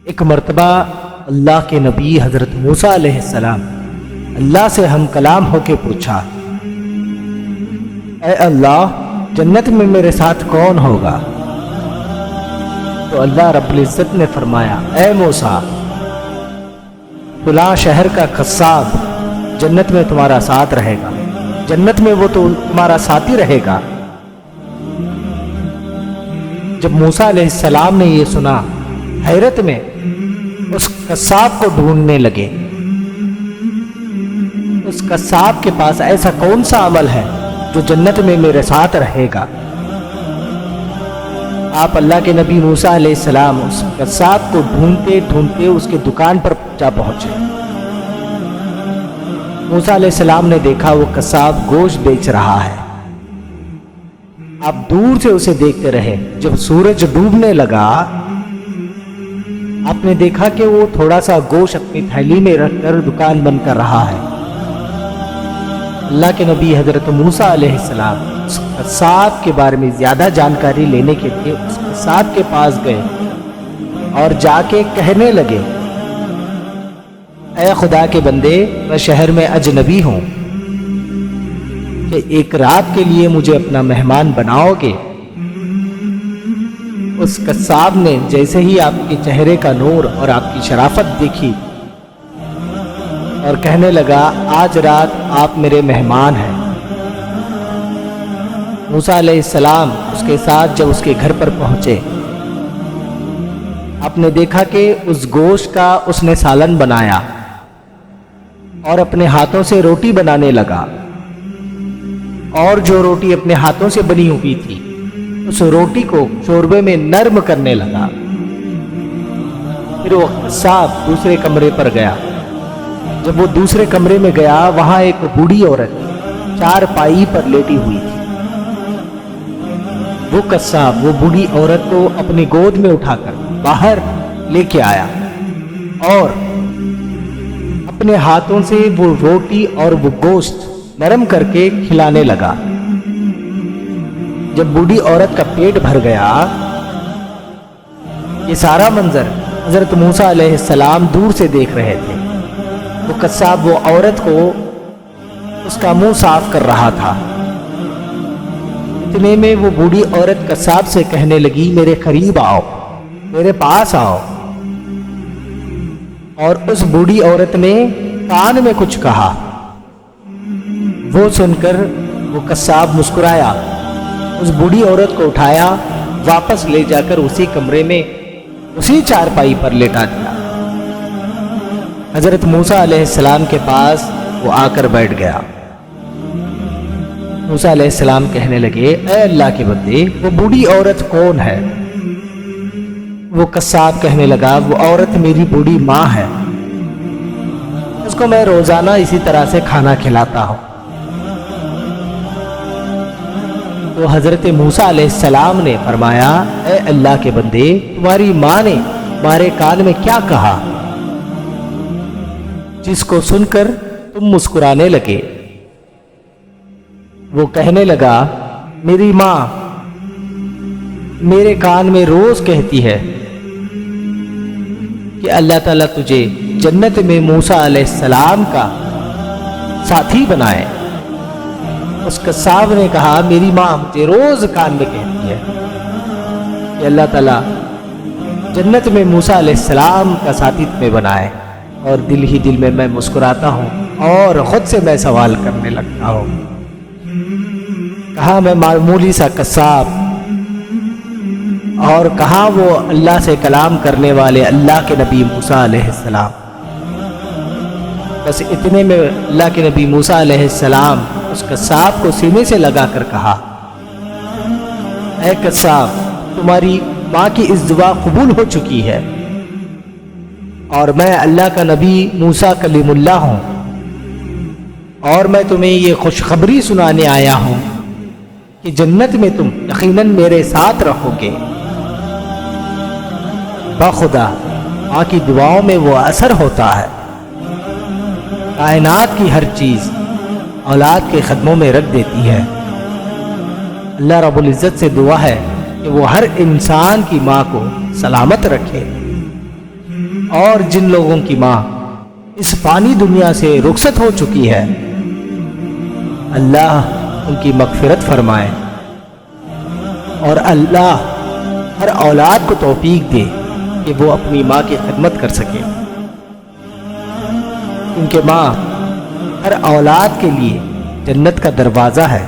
ایک مرتبہ اللہ کے نبی حضرت موسیٰ علیہ السلام اللہ سے ہم کلام ہو کے پوچھا، اے اللہ، جنت میں میرے ساتھ کون ہوگا؟ تو اللہ رب العزت نے فرمایا، اے موسیٰ، فلاں شہر کا قصاب جنت میں تمہارا ساتھ رہے گا، جنت میں وہ تو تمہارا ساتھی رہے گا۔ جب موسیٰ علیہ السلام نے یہ سنا، حیرت میں اس قصاب کو ڈھونڈنے لگے۔ اس قصاب کے پاس ایسا کون سا عمل ہے جو جنت میں میرے ساتھ رہے گا؟ آپ اللہ کے نبی موسیٰ علیہ السلام اس قصاب کو ڈھونڈتے ڈھونڈتے اس کے دکان پر جا پہنچے۔ موسیٰ علیہ السلام نے دیکھا وہ قصاب گوشت بیچ رہا ہے۔ آپ دور سے اسے دیکھتے رہے۔ جب سورج ڈوبنے لگا، آپ نے دیکھا کہ وہ تھوڑا سا گوشت اپنی تھیلی میں رکھ کر دکان بند کر رہا ہے۔ اللہ کے نبی حضرت موسیٰ علیہ السلام اس قصاب کے بارے میں زیادہ جانکاری لینے کے لیے اس قصاب کے پاس گئے اور جا کے کہنے لگے، اے خدا کے بندے، میں شہر میں اجنبی ہوں، کہ ایک رات کے لیے مجھے اپنا مہمان بناؤ گے؟ اس قصاب نے جیسے ہی آپ کے چہرے کا نور اور آپ کی شرافت دیکھی اور کہنے لگا، آج رات آپ میرے مہمان ہیں۔ موسیٰ علیہ السلام اس کے ساتھ جب اس کے گھر پر پہنچے، آپ نے دیکھا کہ اس گوشت کا اس نے سالن بنایا اور اپنے ہاتھوں سے روٹی بنانے لگا، اور جو روٹی اپنے ہاتھوں سے بنی ہوئی تھی اس روٹی کو شوربے میں نرم کرنے لگا۔ پھر وہ قصاب دوسرے کمرے پر گیا۔ جب وہ دوسرے کمرے میں گیا، وہاں ایک بوڑھی عورت چارپائی پر لیٹی ہوئی تھی۔ وہ قصاب وہ بوڑھی عورت کو اپنی گود میں اٹھا کر باہر لے کے آیا اور اپنے ہاتھوں سے وہ روٹی اور وہ گوشت نرم کر کے کھلانے لگا۔ جب بوڑھی عورت کا پیٹ بھر گیا، یہ سارا منظر حضرت موسیٰ علیہ السلام دور سے دیکھ رہے تھے۔ وہ قصاب وہ عورت کو اس کا منہ صاف کر رہا تھا۔ اتنے میں وہ بوڑھی عورت قصاب سے کہنے لگی، میرے قریب آؤ، میرے پاس آؤ۔ اور اس بوڑھی عورت نے کان میں کچھ کہا۔ وہ سن کر وہ قصاب مسکرایا، اس بوڑھی عورت کو اٹھایا، واپس لے جا کر اسی کمرے میں اسی چارپائی پر لیٹا دیا۔ حضرت موسیٰ علیہ السلام کے پاس وہ آ کر بیٹھ گیا۔ موسیٰ علیہ السلام کہنے لگے، اے اللہ کے بندے، وہ بوڑھی عورت کون ہے؟ وہ قصاب کہنے لگا، وہ عورت میری بوڑھی ماں ہے، اس کو میں روزانہ اسی طرح سے کھانا کھلاتا ہوں۔ تو حضرت موسیٰ علیہ السلام نے فرمایا، اے اللہ کے بندے، تمہاری ماں نے تمہارے کان میں کیا کہا جس کو سن کر تم مسکرانے لگے؟ وہ کہنے لگا، میری ماں میرے کان میں روز کہتی ہے کہ اللہ تعالیٰ تجھے جنت میں موسیٰ علیہ السلام کا ساتھی بنائے۔ اس قصاب نے کہا، میری ماں مجھے روز کان میں کہتی ہے کہ اللہ تعالیٰ جنت میں موسیٰ علیہ السلام کا ساتھی تمہیں بنائے، اور دل ہی دل میں مسکراتا ہوں اور خود سے میں سوال کرنے لگتا ہوں، کہاں میں معمولی سا قصاب اور کہاں وہ اللہ سے کلام کرنے والے اللہ کے نبی موسیٰ علیہ السلام۔ بس اتنے میں اللہ کے نبی موسیٰ علیہ السلام اس قصاب کو سینے سے لگا کر کہا، اے قصاب، تمہاری ماں کی اس دعا قبول ہو چکی ہے، اور میں اللہ کا نبی موسیٰ کلیم اللہ ہوں، اور میں تمہیں یہ خوشخبری سنانے آیا ہوں کہ جنت میں تم یقیناً میرے ساتھ رہو گے۔ بخدا ماں کی دعاؤں میں وہ اثر ہوتا ہے۔ کائنات کی ہر چیز اولاد کے قدموں میں رکھ دیتی ہے۔ اللہ رب العزت سے دعا ہے کہ وہ ہر انسان کی ماں کو سلامت رکھے۔ اور جن لوگوں کی ماں اس فانی دنیا سے رخصت ہو چکی ہے، اللہ ان کی مغفرت فرمائے، اور اللہ ہر اولاد کو توفیق دے کہ وہ اپنی ماں کی خدمت کر سکے، کیونکہ ماں ہر اولاد کے لیے جنت کا دروازہ ہے۔